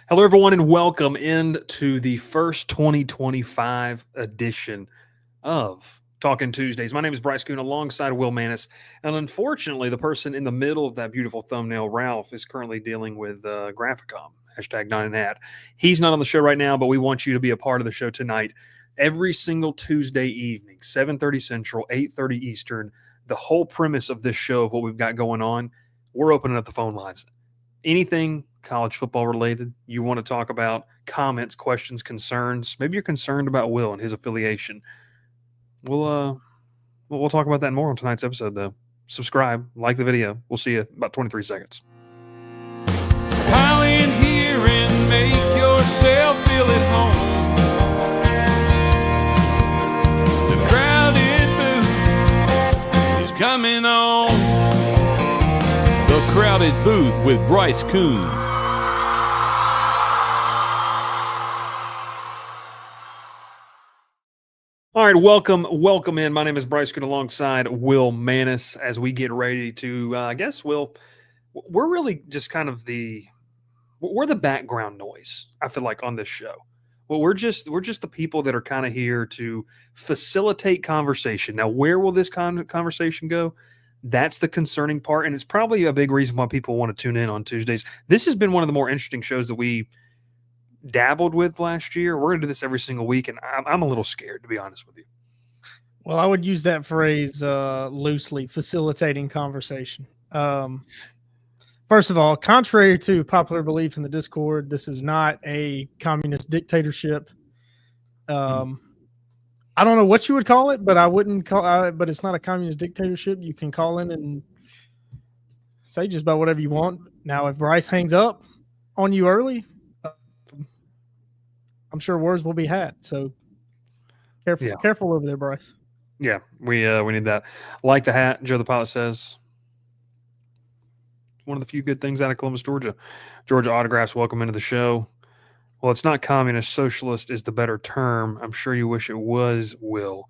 Hello, everyone, and welcome into the first 2025 edition of Talkin Tuesdays. My name is Bryce Coon alongside Will Manis. And unfortunately, the person in the middle of that beautiful thumbnail, Ralph, is currently dealing with Graphicom, hashtag not an ad. He's not on the show right now, but we want you to be a part of the show tonight. Every single Tuesday evening, 7:30 Central, 8:30 Eastern. The whole premise of this show, of what we've got going on, we're opening up the phone lines. Anything college football related you want to talk about, comments, questions, concerns. Maybe you're concerned about Will and his affiliation. We'll talk about that more on tonight's episode, though. Subscribe, like the video. We'll see you in about 23 seconds. Pile in here and make yourself feel at home. The crowded booth is coming on. The Crowded Booth with Bryce Coon. All right, welcome in. My name is Bryce Coon alongside Will Manis as we get ready to, I guess, Will, we're really just kind of we're the background noise, I feel like, on this show. Well, we're just the people that are kind of here to facilitate conversation. Now, where will this conversation go? That's the concerning part, and it's probably a big reason why people want to tune in on Tuesdays. This has been one of the more interesting shows that we dabbled with last year. We're going to do this every single week, and I'm a little scared, to be honest with you. Well, I would use that phrase loosely, facilitating conversation. First of all, contrary to popular belief in the Discord, this is not a communist dictatorship. I don't know what you would call it, but I wouldn't call but it's not a communist dictatorship. You can call in and say just about whatever you want. Now, if Bryce hangs up on you early, I'm sure words will be had. So careful over there, Bryce. Yeah, we need that. Like the hat, Joe the Pilot says. One of the few good things out of Columbus, Georgia. Georgia Autographs, welcome into the show. Well, it's not communist. Socialist is the better term. I'm sure you wish it was, Will.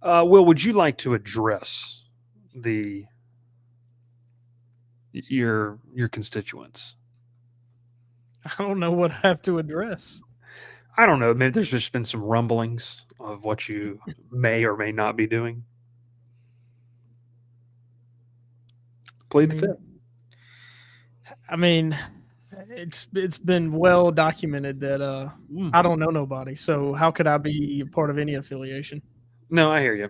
Will, would you like to address your constituents? I don't know what I have to address. I don't know. Maybe there's just been some rumblings of what you may or may not be doing. Plead the fifth. I mean, it's been well documented that I don't know nobody. So how could I be a part of any affiliation? No, I hear you.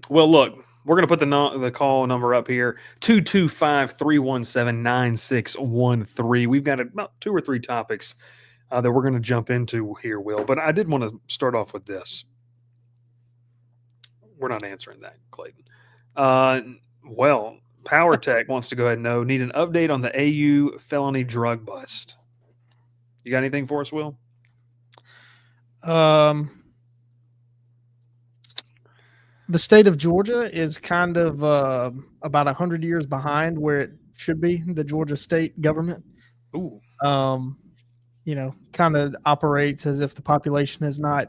Well, look, we're going to put the call number up here, 225-317-9613. We've got about 2 or 3 topics that we're going to jump into here, Will. But I did want to start off with this. We're not answering that, Clayton. Well, Power Tech wants to go ahead and need an update on the AU felony drug bust. You got anything for us, Will? The state of Georgia is kind of about 100 years behind where it should be, the Georgia state government. Ooh. Kind of operates as if the population has not,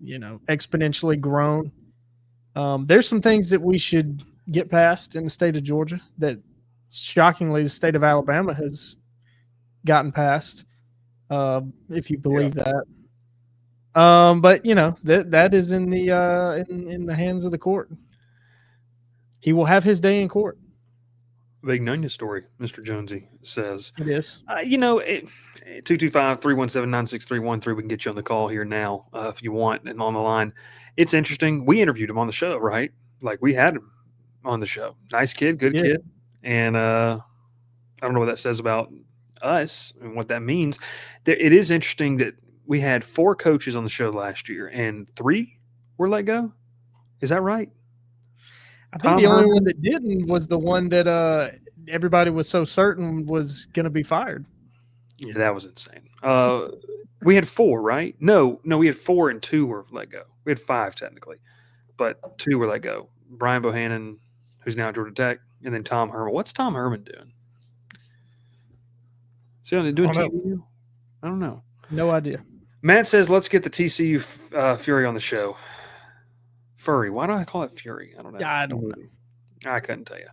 exponentially grown. There's some things that we should get passed in the state of Georgia that shockingly the state of Alabama has gotten passed, if you believe that. But that is in the hands of the court. He will have his day in court. Big Nunya story, Mr. Jonesy says. It is. 225-317-9631. We can get you on the call here now if you want and on the line. It's interesting. We interviewed him on the show, right? Like we had him on the show. Nice kid, good kid. And I don't know what that says about us and what that means. It is interesting that we had 4 coaches on the show last year and 3 were let go. Is that right? I think the only one that didn't was the one that everybody was so certain was going to be fired. Yeah, that was insane. We had 4, right? No, we had 4 and 2 were let go. We had 5 technically, but 2 were let go. Brian Bohannon, who's now at Georgia Tech, and then Tom Herman. What's Tom Herman doing? Is he doing TV? I don't know. No idea. Matt says, let's get the TCU Fury on the show. Furry. Why do I call it Fury? I don't know. Yeah, I don't know. I couldn't tell you.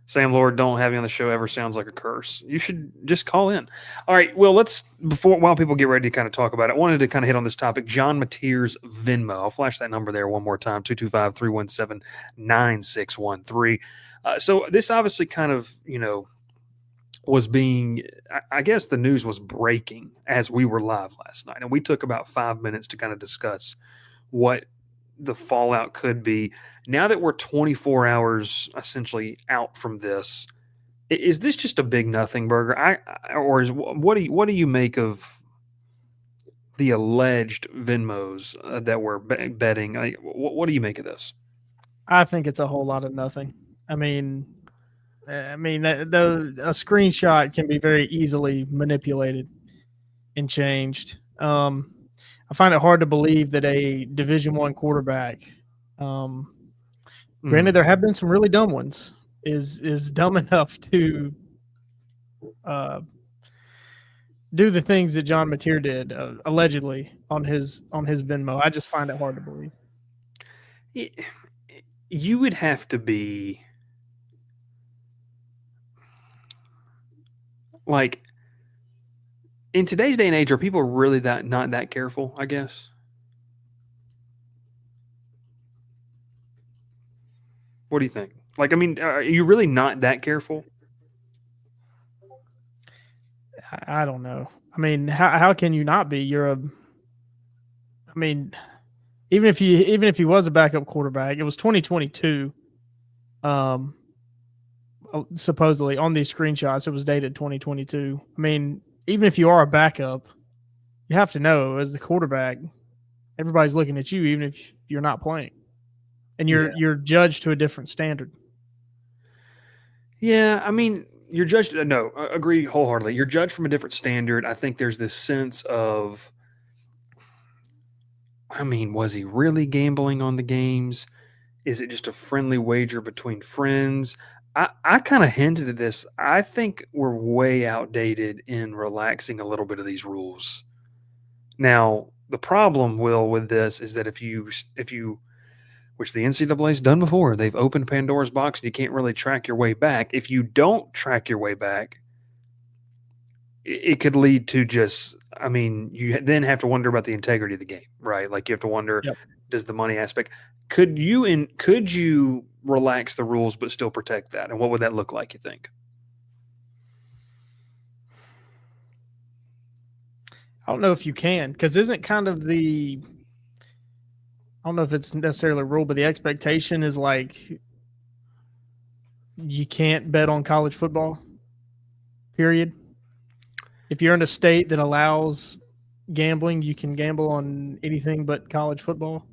Sam Lord, don't have you on the show ever sounds like a curse. You should just call in. All right. Well, while people get ready to kind of talk about it, I wanted to kind of hit on this topic. John Mateer's Venmo. I'll flash that number there one more time, 225-317-9613. So this obviously kind of, was being, I guess the news was breaking as we were live last night. And we took about 5 minutes to kind of discuss what the fallout could be. Now that we're 24 hours essentially out from this, is this just a big nothing burger? What do you make of the alleged Venmos that we're betting? What do you make of this? I think it's a whole lot of nothing. I mean, a screenshot can be very easily manipulated and changed. I find it hard to believe that a Division I quarterback, granted there have been some really dumb ones, is dumb enough to do the things that John Mateer did allegedly on his Venmo. I just find it hard to believe. You would have to be like, in today's day and age, are people really not that careful, I guess? What do you think? Like, I mean, are you really not that careful? I don't know. I mean, how can you not be? Even if he was a backup quarterback, it was 2022. Supposedly on these screenshots, it was dated 2022. I mean, even if you are a backup, you have to know as the quarterback, everybody's looking at you, even if you're not playing, and you're judged to a different standard. Yeah, I mean, you're judged. No, I agree wholeheartedly. You're judged from a different standard. I think there's this sense of, I mean, was he really gambling on the games? Is it just a friendly wager between friends? I kind of hinted at this. I think we're way outdated in relaxing a little bit of these rules. Now, the problem, Will, with this is that if you, which the NCAA's done before, they've opened Pandora's box and you can't really track your way back. If you don't track your way back, it could lead to just, I mean, you then have to wonder about the integrity of the game, right? Like you have to wonder, does the money aspect, could you relax the rules but still protect that? And what would that look like, you think? I don't know if you can, because isn't kind of I don't know if it's necessarily a rule, but the expectation is like you can't bet on college football, period. If you're in a state that allows gambling, you can gamble on anything but college football.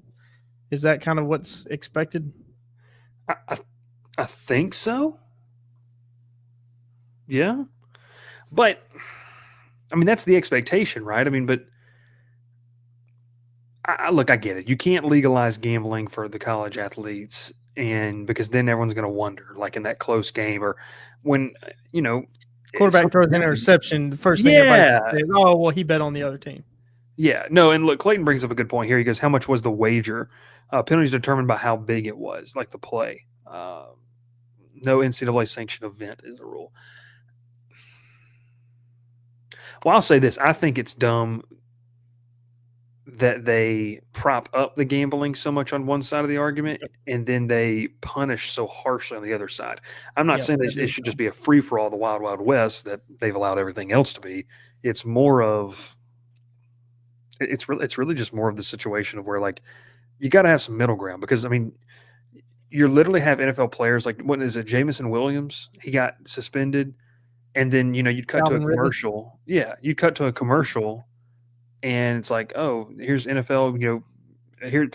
Is that kind of what's expected? I think so. Yeah. But, I mean, that's the expectation, right? I mean, but look, I get it. You can't legalize gambling for the college athletes, and because then everyone's going to wonder, like in that close game or when, quarterback throws an interception, the first thing everybody says, oh, well, he bet on the other team. Yeah. No, and look, Clayton brings up a good point here. He goes, how much was the wager? Penalties determined by how big it was, like the play. Uh, no NCAA sanctioned event is a rule. Well, I'll say this: I think it's dumb that they prop up the gambling so much on one side of the argument and then they punish so harshly on the other side. I'm not Yep, saying that it is should just be a free for all, the wild, wild west that they've allowed everything else to be. It's more of it's really just more of the situation of where like you got to have some middle ground because I mean you literally have NFL players like what is it, Jamison Williams? He got suspended, and then you'd cut to a Calvin Ridley. commercial. Yeah, you'd cut to a commercial, and it's like, oh, here's NFL. Here,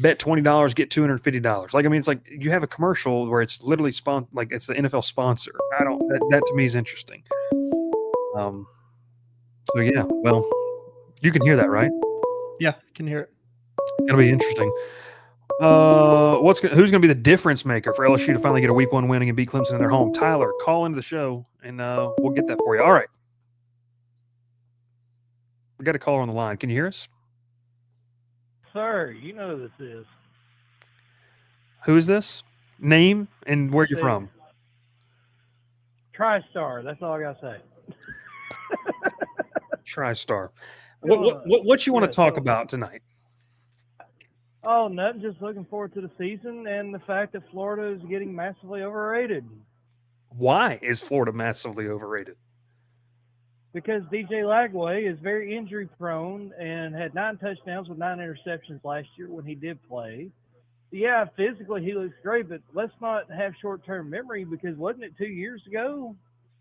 bet $20, get $250. Like, I mean, it's like you have a commercial where it's literally like it's the NFL sponsor. I don't. That to me is interesting. Um. So yeah, well, you can hear that, right? Yeah, can hear it. Gonna be interesting. Who's gonna be the difference maker for LSU to finally get a Week 1 winning and beat Clemson in their home? Tyler, call into the show and we'll get that for you. All right, we got a caller on the line. Can you hear us? Sir, you know who this is. Who is this? Name and where you This from? is TriStar. That's all I gotta say. TriStar. Going What you want yeah, to talk so- about tonight? Oh, nothing. Just looking forward to the season and the fact that Florida is getting massively overrated Why is Florida massively overrated? because DJ Lagway is very injury prone and had 9 touchdowns with 9 interceptions last year when he did play. Yeah, physically he looks great, but let's not have short-term memory because wasn't it 2 years ago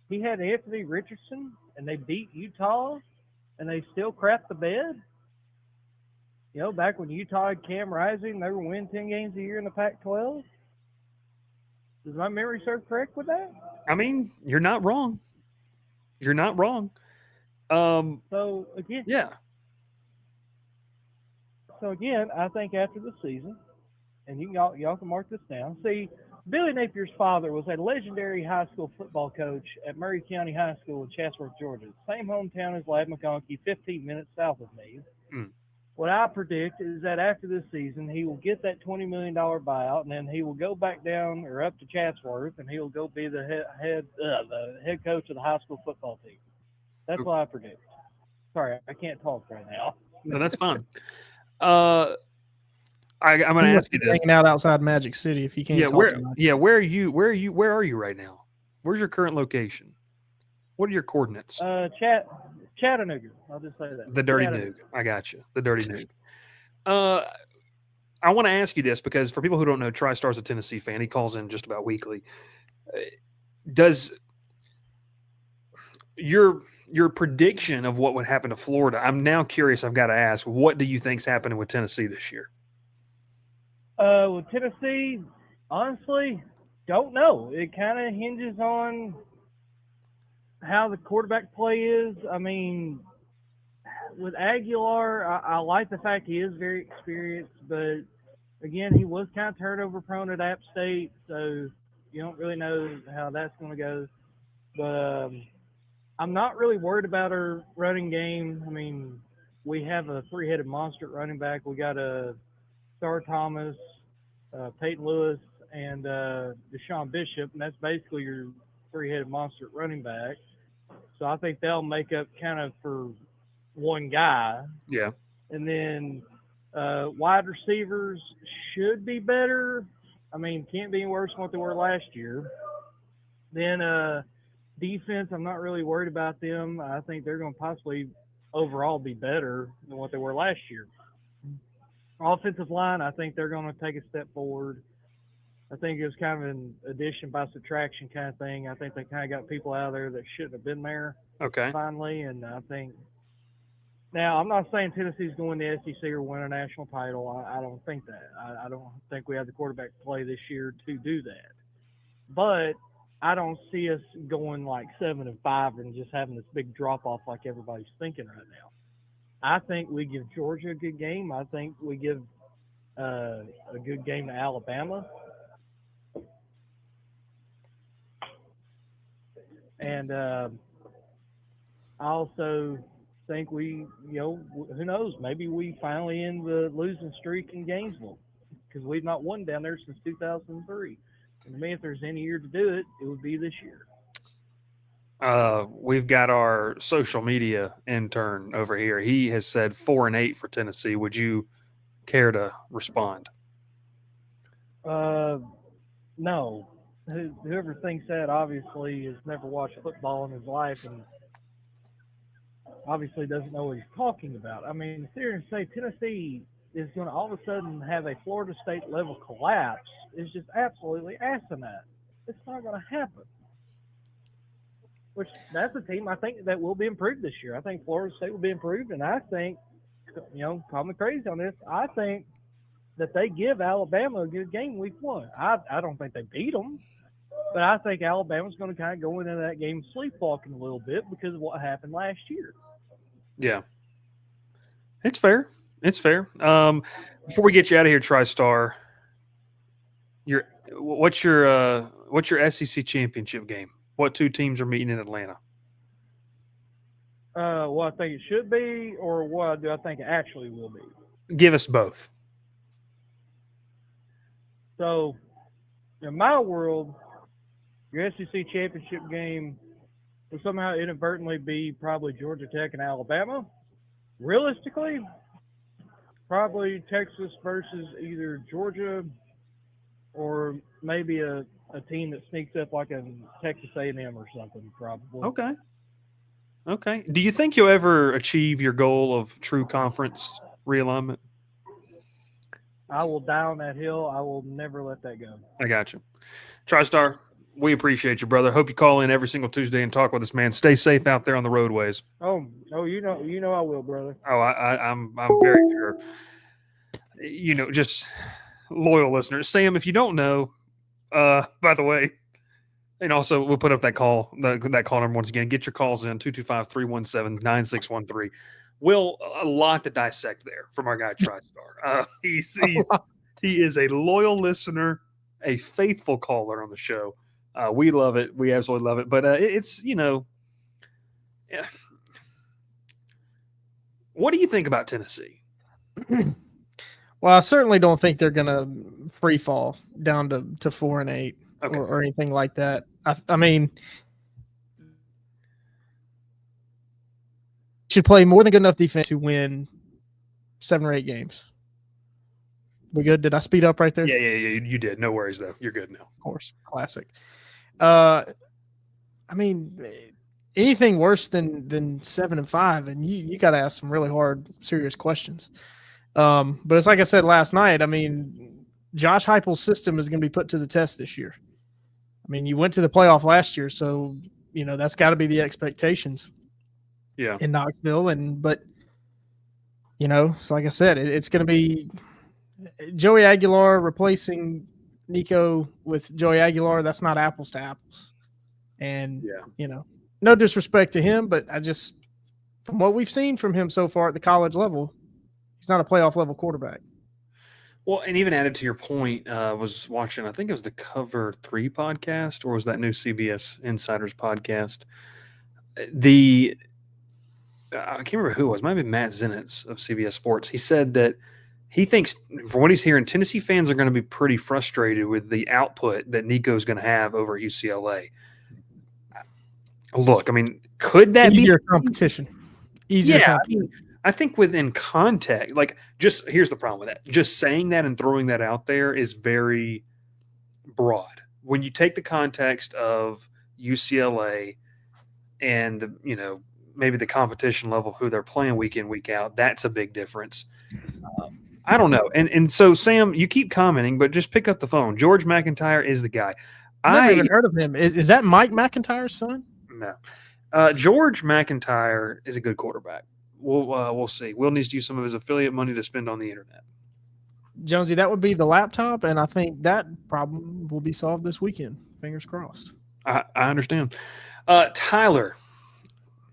he had Anthony Richardson and they beat Utah and they still crapped the bed? You know, back when Utah had Cam Rising, they were winning 10 games a year in the Pac-12. Does my memory serve correct with that? I mean, you're not wrong. You're not wrong. So again, Yeah. I think after the season, and y'all can mark this down. See, Billy Napier's father was a legendary high school football coach at Murray County High School in Chatsworth, Georgia, same hometown as Lad McConkey, 15 minutes south of me. Mm. What I predict is that after this season, he will get that $20 million buyout, and then he will go back down or up to Chatsworth, and he will go be the head coach of the high school football team. That's what I predict. Sorry, I can't talk right now. No, that's fine. I'm going to He ask must you be this. hanging out outside Magic City if you can't Yeah, talk where? tonight. Yeah, where are you? Where are you right now? Where's your current location? What are your coordinates? Chattanooga. I'll just say that. The Dirty Chattanooga. Noog. I got you. The Dirty Noog. I want to ask you this because for people who don't know, TriStar's a Tennessee fan. He calls in just about weekly. Does your prediction of what would happen to Florida? I'm now curious. I've got to ask, what do you think's happening with Tennessee this year? With Tennessee, honestly, don't know. It kind of hinges on how the quarterback play is. I mean, with Aguilar, I like the fact he is very experienced, but again, he was kind of turnover prone at App State, so you don't really know how that's going to go. But I'm not really worried about our running game. I mean, we have a 3-headed monster at running back. We got a Star Thomas, Peyton Lewis, and Deshaun Bishop, and that's basically your 3-headed monster at running back. So I think they'll make up kind of for one guy. Yeah. And then wide receivers should be better. I mean, can't be worse than what they were last year. Then defense, I'm not really worried about them. I think they're going to possibly overall be better than what they were last year. Offensive line, I think they're going to take a step forward. I think it was kind of an addition by subtraction kind of thing. I think they kind of got people out of there that shouldn't have been there Okay. finally. And I think now I'm not saying Tennessee's going to the SEC or win a national title. I don't think that. I don't think we have the quarterback play this year to do that. But I don't see us going like 7-5 and just having this big drop off like everybody's thinking right now. I think we give Georgia a good game. I think we give a good game to Alabama. And I also think who knows, maybe we finally end the losing streak in Gainesville. because we've not won down there since 2003. And to me, if there's any year to do it, it would be this year. We've got our social media intern over here. He has said 4-8 for Tennessee. Would you care to respond? No. Whoever thinks that obviously has never watched football in his life and obviously doesn't know what he's talking about. I mean, sit here and say Tennessee is going to all of a sudden have a Florida State level collapse is just absolutely asinine. It's not going to happen. Which that's a team I think that will be improved this year. I think Florida State will be improved, and I think, call me crazy on this, I think that they give Alabama a good game week 1. I don't think they beat them, but I think Alabama's going to kind of go into that game sleepwalking a little bit because of what happened last year. Yeah. It's fair. It's fair. Before we get you out of here, TriStar, what's your SEC championship game? What 2 teams are meeting in Atlanta? What I think it should be, or what do I think it actually will be? Give us both. So, in my world, your SEC championship game will somehow inadvertently be probably Georgia Tech and Alabama. Realistically, probably Texas versus either Georgia or maybe a team that sneaks up like a Texas A&M or something, probably. Okay. Do you think you'll ever achieve your goal of true conference realignment? I will die on that hill. I will never let that go. I got you. TriStar, we appreciate you, brother. Hope you call in every single Tuesday and talk with us, man. Stay safe out there on the roadways. Oh, you know I will, brother. Oh, I'm very sure. Just loyal listeners. Sam, if you don't know, by the way, and also we'll put up that call number once again. Get your calls in 225-317-9613. Will, a lot to dissect there from our guy TriStar. He is a loyal listener, a faithful caller on the show. We love it. We absolutely love it. But it's what do you think about Tennessee? Well, I certainly don't think they're going to free fall down to 4-8 or anything like that. I mean, should play more than good enough defense to win 7 or 8 games. We good? Did I speed up right there? Yeah, you did. No worries, though. You're good now. Of course. Classic. I mean, anything worse than 7-5, and you got to ask some really hard, serious questions. But it's like I said last night, I mean, Josh Heupel's system is going to be put to the test this year. I mean, you went to the playoff last year, so, that's got to be the expectations. Yeah. In Knoxville. But it's like I said, it's going to be Joey Aguilar replacing Nico with Joey Aguilar. That's not apples to apples. And, no disrespect to him, but from what we've seen from him so far at the college level, he's not a playoff level quarterback. Well, and even added to your point, I was watching, I think it was the Cover 3 podcast, or was that new CBS Insiders podcast? I can't remember who it was. It might have been Matt Zenitz of CBS Sports. He said that he thinks, from what he's hearing, Tennessee fans are going to be pretty frustrated with the output that Nico's going to have over at UCLA. Look, I mean, could that be easier competition? Easier competition. I think within context, here's the problem with that. Just saying that and throwing that out there is very broad. When you take the context of UCLA and maybe the competition level, who they're playing week in, week out, that's a big difference. I don't know. And so, Sam, you keep commenting, but just pick up the phone. George McIntyre is the guy. I've never even heard of him. Is that Mike McIntyre's son? No. George McIntyre is a good quarterback. We'll see. Will needs to use some of his affiliate money to spend on the internet. Jonesy, that would be the laptop, and I think that problem will be solved this weekend. Fingers crossed. I understand. Tyler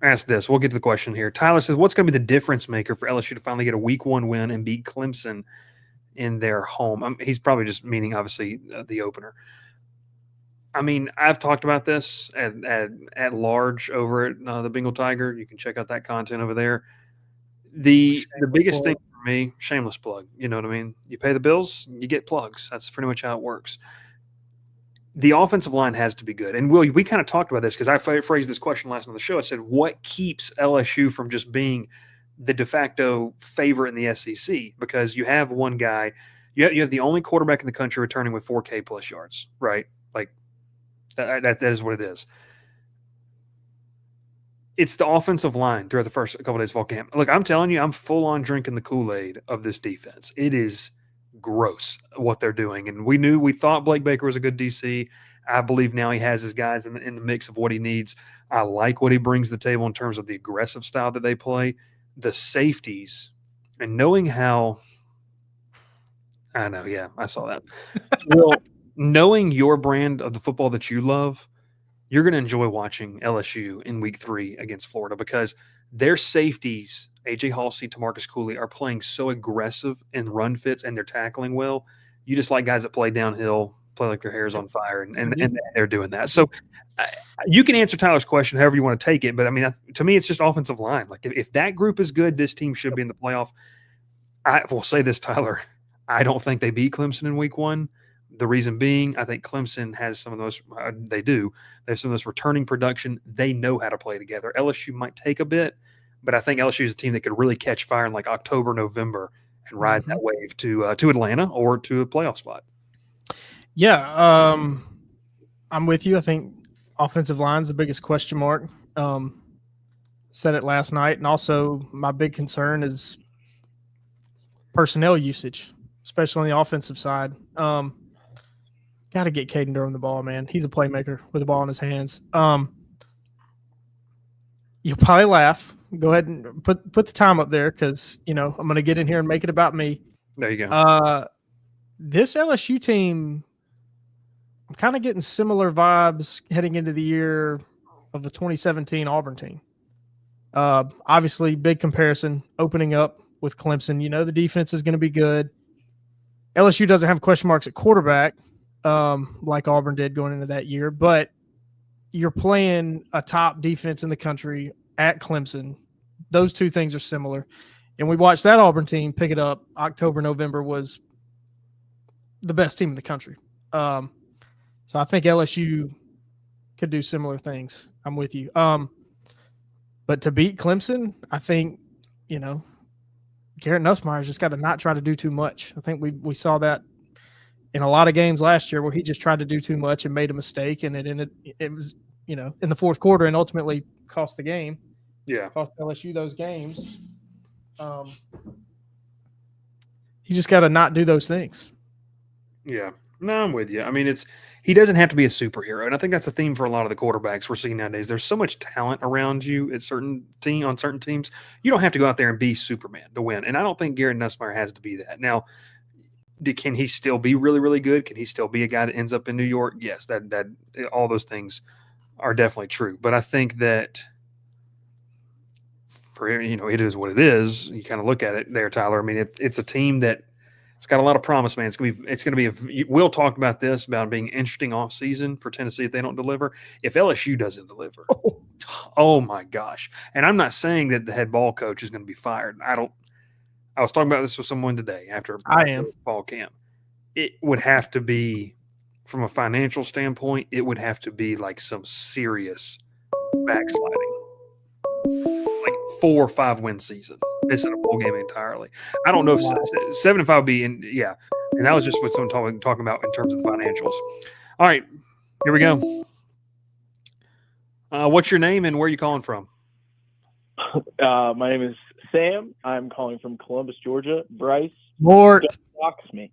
asked this. We'll get to the question here. Tyler says, what's going to be the difference maker for LSU to finally get a week 1 win and beat Clemson in their home? He's probably just meaning, obviously, the opener. I mean, I've talked about this at large over at the Bengal Tiger. You can check out that content over there. The biggest thing for me, shameless plug. You know what I mean? You pay the bills, you get plugs. That's pretty much how it works. The offensive line has to be good. And Will, we kind of talked about this because I phrased this question last on the show. I said, what keeps LSU from just being the de facto favorite in the SEC? Because you have one guy, you have the only quarterback in the country returning with 4K plus yards, right? Like that is what it is. It's the offensive line throughout the first couple of days of fall camp. Look, I'm telling you, I'm full on drinking the Kool-Aid of this defense. It is gross what they're doing. And we thought Blake Baker was a good DC. I believe now he has his guys in the mix of what he needs. I like what he brings to the table in terms of the aggressive style that they play, the safeties, and knowing how – I know, yeah, I saw that. Well, knowing your brand of the football that you love, you're going to enjoy watching LSU in week 3 against Florida because their safeties, A.J. Halsey, TaMarcus Cooley, are playing so aggressive in run fits and they're tackling well. You just like guys that play downhill, play like their hair's on fire, and they're doing that. So you can answer Tyler's question however you want to take it, but, I mean, to me, it's just offensive line. Like, if that group is good, this team should be in the playoff. I will say this, Tyler. I don't think they beat Clemson in week 1. The reason being, I think Clemson has some of those. They do. They have some of this returning production. They know how to play together. LSU might take a bit, but I think LSU is a team that could really catch fire in like October, November, and ride that wave to Atlanta or to a playoff spot. Yeah, I'm with you. I think offensive line is the biggest question mark. Said it last night, and also my big concern is personnel usage, especially on the offensive side. Got to get Caden Durham the ball, man. He's a playmaker with the ball in his hands. You'll probably laugh. Go ahead and put the time up there because, I'm going to get in here and make it about me. There you go. This LSU team, I'm kind of getting similar vibes heading into the year of the 2017 Auburn team. Obviously, big comparison opening up with Clemson. The defense is going to be good. LSU doesn't have question marks at quarterback like Auburn did going into that year, but you're playing a top defense in the country at Clemson. Those two things are similar. And we watched that Auburn team pick it up. October, November was the best team in the country. So I think LSU could do similar things. I'm with you. But to beat Clemson, I think, Garrett Nussmeier's just got to not try to do too much. I think we saw that in a lot of games last year where he just tried to do too much and made a mistake, and it was in the fourth quarter and ultimately cost the game. Yeah, cost LSU those games. You just got to not do those things. Yeah, no, I'm with you. I mean, he doesn't have to be a superhero, and I think that's a theme for a lot of the quarterbacks we're seeing nowadays. There's so much talent around you at certain teams. You don't have to go out there and be Superman to win, and I don't think Garrett Nussmeier has to be that. Now, can he still be really, really good? Can he still be a guy that ends up in New York? Yes, that all those things are definitely true. But I think that for it is what it is. You kind of look at it there, Tyler. I mean, it's a team that it's got a lot of promise, man. It's gonna be. We'll talk about this about being an interesting off season for Tennessee if they don't deliver. If LSU doesn't deliver, oh my gosh! And I'm not saying that the head ball coach is going to be fired. I was talking about this with someone today after fall camp. It would have to be, from a financial standpoint, it would have to be like some serious backsliding, like 4 or 5 win season. It's in a bowl game entirely. I don't know if 7-5 would be in. Yeah, and that was just what someone talking about in terms of the financials. All right, here we go. What's your name and where are you calling from? My name is Sam. I'm calling from Columbus, Georgia. Bryce, Mort, don't dox me.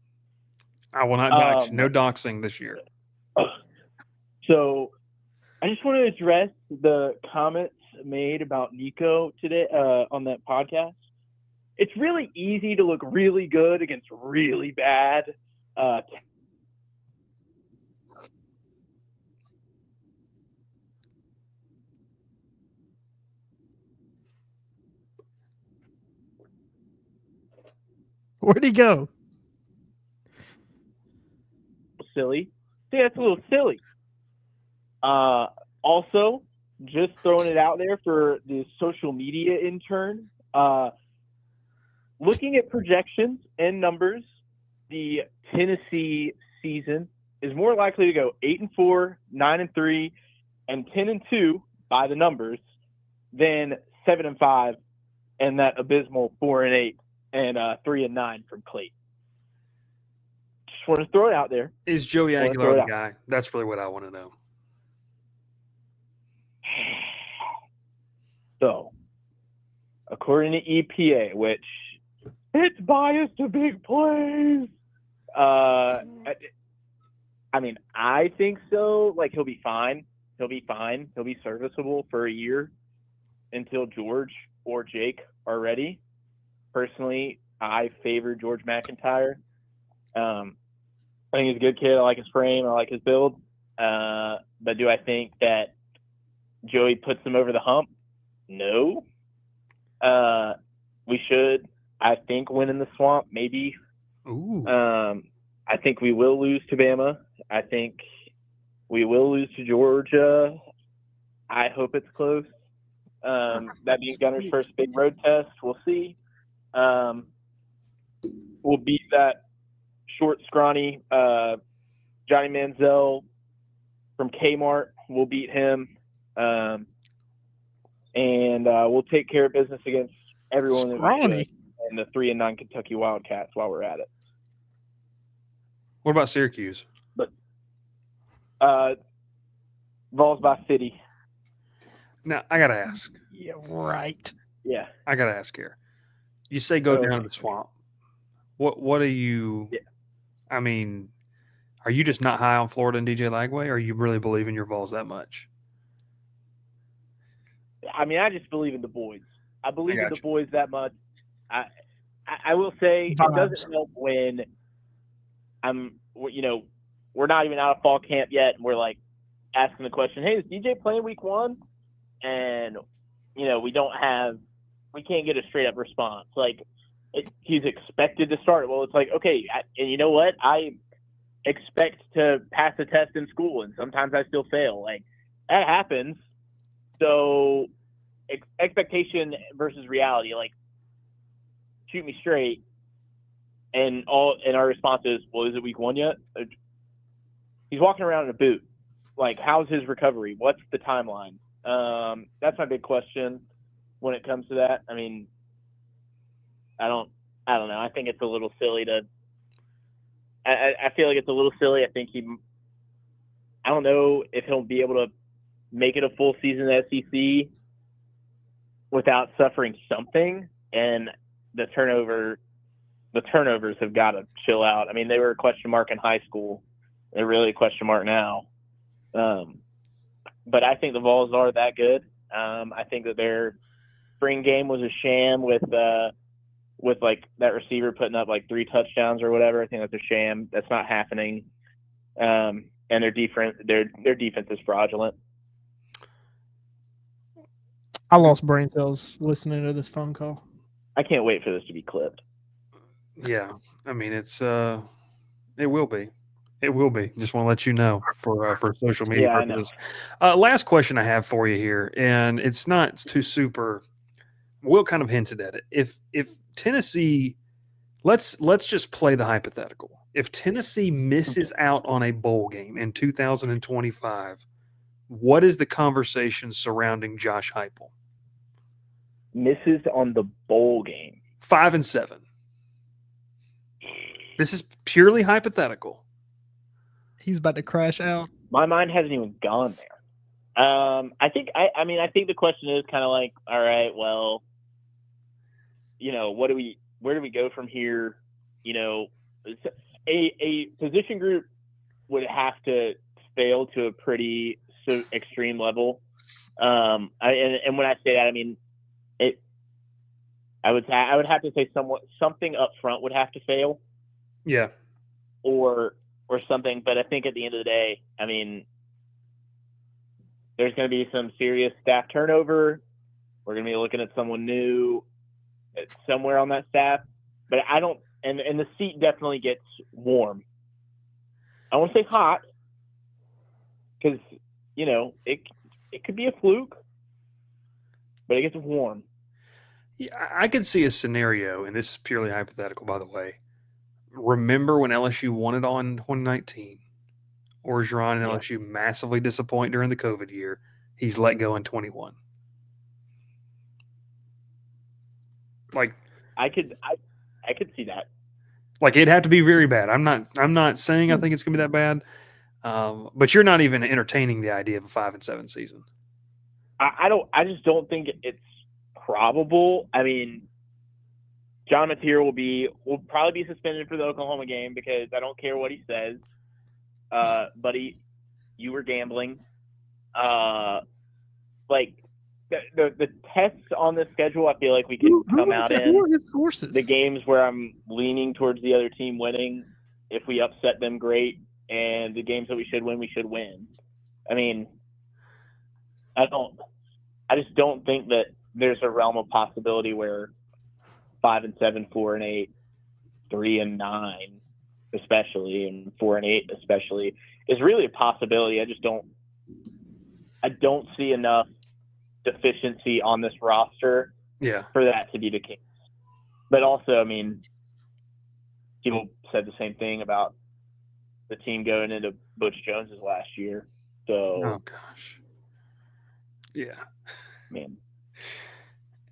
I will not dox. No doxing this year. So, I just want to address the comments made about Nico today on that podcast. It's really easy to look really good against really bad. Where'd he go? Silly. I think that's a little silly. Also, just throwing it out there for the social media intern. looking at projections and numbers, the Tennessee season is more likely to go 8-4, 9-3, and 10-2 by the numbers than 7-5 and that abysmal 4-8 and 3-9 from Clayton. Just want to throw it out there. Is Joey Aguilar the guy? That's really what I want to know. So, according to EPA, which it's biased to big plays, I mean, I think so. Like, he'll be fine. He'll be fine. He'll be serviceable for a year until George or Jake are ready. Personally, I favor George McIntyre. I think he's a good kid. I like his frame. I like his build. But do I think that Joey puts him over the hump? No. We should, I think, win in the swamp, maybe. Ooh. I think we will lose to Bama. I think we will lose to Georgia. I hope it's close. That being Gunner's first big road test. We'll see. We'll beat that short, scrawny Johnny Manziel from Kmart. We'll beat him. And we'll take care of business against everyone that we should. And the 3-9 Kentucky Wildcats while we're at it. What about Syracuse? But Vols by City. Now, I got to ask. Yeah, right. Yeah. I got to ask here. You say go down to the swamp. What are you Yeah. I mean, are you just not high on Florida and DJ Lagway, or are you really believe in your Vols that much? I mean, I just believe in the boys. I believe in the you. boys that much. I will say it doesn't help when we're not even out of fall camp yet, and we're like asking the question, hey, is DJ playing week 1? And, we can't get a straight up response. Like, he's expected to start. Well, it's like, okay, and you know what? I expect to pass a test in school, and sometimes I still fail. Like, that happens. So expectation versus reality, like, shoot me straight. And our response is, well, is it week 1 yet? He's walking around in a boot. Like, how's his recovery? What's the timeline? That's my big question when it comes to that. I mean, I don't know. I think it's a little silly to. I feel like it's a little silly. I think I don't know if he'll be able to make it a full season at SEC without suffering something. And the turnovers have got to chill out. I mean, they were a question mark in high school. They're really a question mark now. But I think the Vols are that good. I think that their spring game was a sham with like that receiver putting up like 3 touchdowns or whatever. I think that's a sham. That's not happening. And their defense is fraudulent. I lost brain cells listening to this phone call. I can't wait for this to be clipped. Yeah. I mean, it will be. It will be. Just want to let you know for social media purposes. Last question I have for you here, and it's not too super. Will kind of hinted at it. If Tennessee, let's just play the hypothetical. If Tennessee misses out on a bowl game in 2025, what is the conversation surrounding Josh Heupel? Misses on the bowl game. 5-7. This is purely hypothetical. He's about to crash out. My mind hasn't even gone there. I think the question is kind of like, all right, well, where do we go from here? A position group would have to fail to a pretty extreme level. And when I say that, I mean I would have to say something up front would have to fail. Yeah. Or something, but I think at the end of the day, I mean, there's going to be some serious staff turnover. We're going to be looking at someone new somewhere on that staff, but I don't, and the seat definitely gets warm. I won't say hot because, it could be a fluke, but it gets warm. I could see a scenario, and this is purely hypothetical, by the way. Remember when LSU won it all in 2019? Orgeron and Yeah. LSU massively disappoint during the COVID year. He's let go in 21. Like I could see that. Like it'd have to be very bad. I'm not saying I think it's gonna be that bad, but you're not even entertaining the idea of a 5-7 season. I just don't think it's probable. I mean, John Mateer will probably be suspended for the Oklahoma game because I don't care what he says. Buddy, you were gambling. Like the tests on the schedule, I feel like we could come out in the games where I'm leaning towards the other team winning. If we upset them, great. And the games that we should win. I mean, I just don't think that there's a realm of possibility where 5-7, 4-8, 3-9, especially, and 4-8 especially, is really a possibility. I don't see enough deficiency on this roster for that to be the case. But also, I mean, people said the same thing about the team going into Butch Jones's last year. So, oh gosh, yeah, man.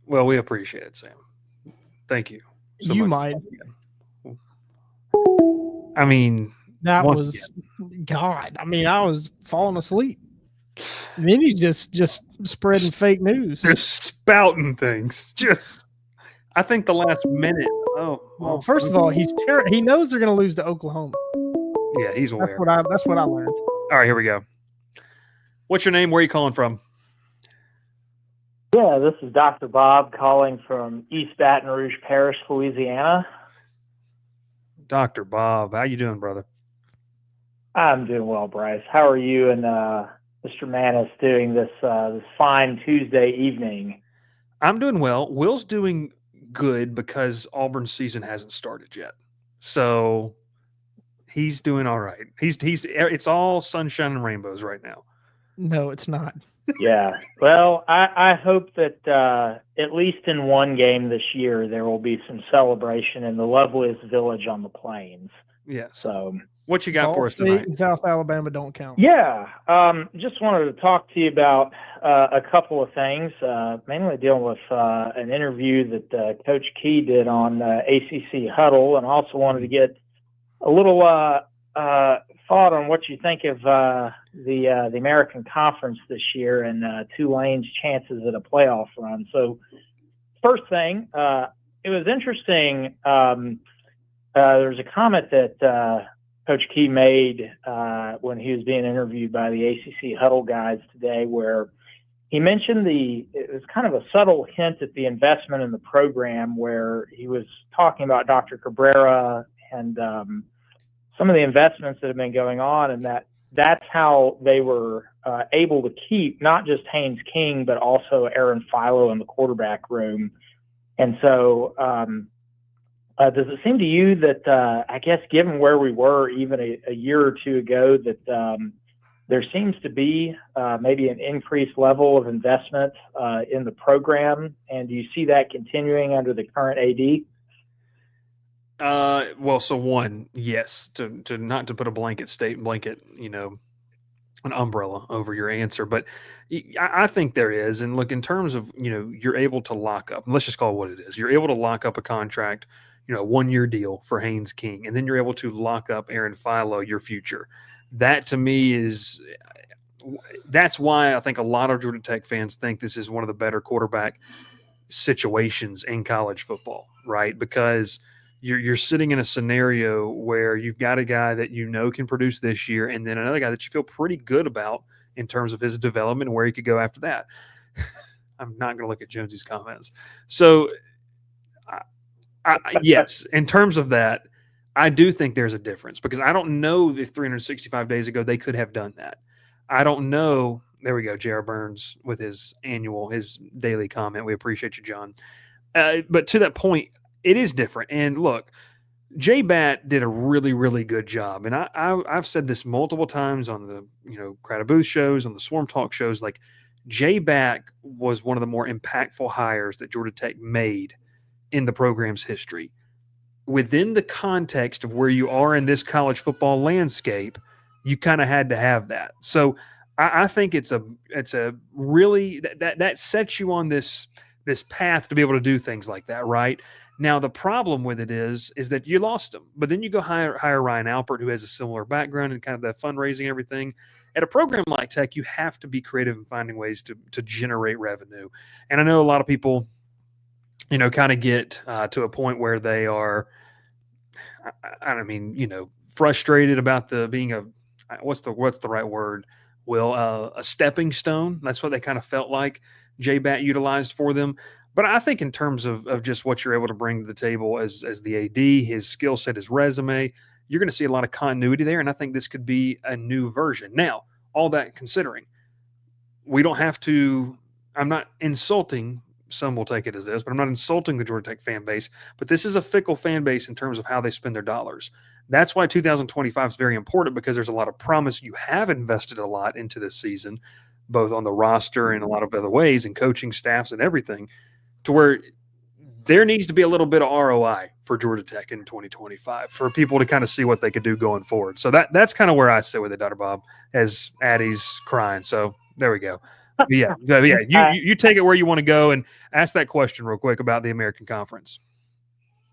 Well, we appreciate it, Sam. Thank you. So you much. might. I mean, that was God. I mean, I was falling asleep. And then he's just spreading fake news. Just spouting things. I think the last minute. Well, first of all, he knows they're going to lose to Oklahoma. Yeah, he's aware. That's what I learned. All right, here we go. What's your name? Where are you calling from? Yeah, this is Dr. Bob calling from East Baton Rouge Parish, Louisiana. Dr. Bob, how you doing, brother? I'm doing well, Bryce. How are you and Mr. Manis doing this fine Tuesday evening? I'm doing well. Will's doing good because Auburn's season hasn't started yet. So he's doing all right. It's all sunshine and rainbows right now. No, it's not. Yeah. Well, I hope that at least in one game this year there will be some celebration in the loveliest village on the plains. Yes. So what you got for us tonight? In South Alabama don't count. Yeah. Just wanted to talk to you about a couple of things, mainly dealing with an interview that Coach Key did on ACC Huddle, and also wanted to get a little thought on what you think of the American Conference this year and Tulane's chances at a playoff run. So first thing, it was interesting. There was a comment that Coach Key made when he was being interviewed by the ACC Huddle guys today, where he mentioned it was kind of a subtle hint at the investment in the program, where he was talking about Dr. Cabrera and some of the investments that have been going on, and that's how they were able to keep not just Haynes King, but also Aaron Philo in the quarterback room. And so does it seem to you that, I guess, given where we were even a year or two ago, that there seems to be maybe an increased level of investment in the program? And do you see that continuing under the current AD? Well, so one, yes, to not to put a blanket, an umbrella over your answer, but I think there is. And look, in terms of, you're able to lock up, let's just call it what it is. You're able to lock up a contract, 1-year deal for Haynes King, and then you're able to lock up Aaron Philo, your future. That to me that's why I think a lot of Georgia Tech fans think this is one of the better quarterback situations in college football, right? Because you're sitting in a scenario where you've got a guy that can produce this year, and then another guy that you feel pretty good about in terms of his development and where he could go after that. I'm not going to look at Jonesy's comments. So, yes, in terms of that, I do think there's a difference, because I don't know if 365 days ago they could have done that. I don't know. There we go. J.R. Burns with his daily comment. We appreciate you, John. But to that point, it is different. And look, J-Bat did a really, really good job. And I've said this multiple times on the, Crowd of Booth shows, on the Swarm Talk shows, like, Jay Back was one of the more impactful hires that Georgia Tech made in the program's history. Within the context of where you are in this college football landscape, you kind of had to have that. So I think it's a really that sets you on this path to be able to do things like that, right? Now the problem with it is that you lost him, but then you go hire Ryan Alpert, who has a similar background and kind of the fundraising and everything. At a program like Tech, you have to be creative in finding ways to generate revenue. And I know a lot of people, kind of get to a point where they are, frustrated about the being what's the right word? Will a stepping stone. That's what they kind of felt like Jay Batt utilized for them. But I think in terms of just what you're able to bring to the table as the AD, his skill set, his resume, you're going to see a lot of continuity there. And I think this could be a new version. Now, all that considering, we don't have to – I'm not insulting – some will take it as this, but I'm not insulting the Georgia Tech fan base. But this is a fickle fan base in terms of how they spend their dollars. That's why 2025 is very important, because there's a lot of promise. You have invested a lot into this season, both on the roster and a lot of other ways, and coaching staffs and everything, to where there needs to be a little bit of ROI for Georgia Tech in 2025 for people to kind of see what they could do going forward. So that's kind of where I sit with it, Dr. Bob, as Addie's crying. So there we go. Yeah. You take it where you want to go, and ask that question real quick about the American Conference.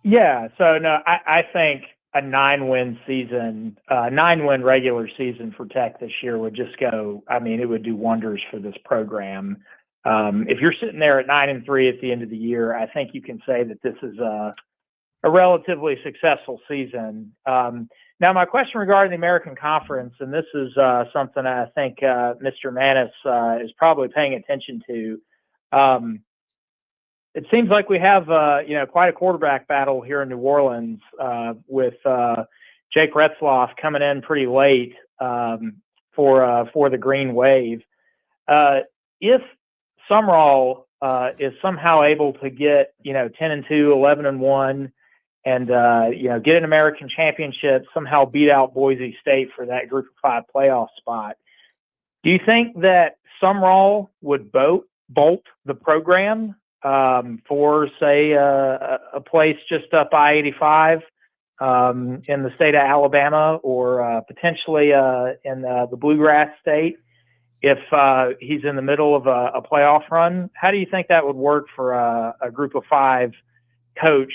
Yeah. So no, I think a 9-win season, 9-win regular season for Tech this year would just go. I mean, it would do wonders for this program. If you're sitting there at 9-3 at the end of the year, I think you can say that this is a relatively successful season. Now, my question regarding the American Conference, and this is something I think Mr. Manis is probably paying attention to. It seems like we have quite a quarterback battle here in New Orleans with Jake Retzloff coming in pretty late for the Green Wave. If Sumrall is somehow able to get 10-2, 11-1. And, get an American championship, somehow beat out Boise State for that Group of 5 playoff spot. Do you think that Sumrall would bolt the program for, say, a place just up I-85 in the state of Alabama, or potentially in the Bluegrass State, if he's in the middle of a playoff run? How do you think that would work for a Group of 5 coach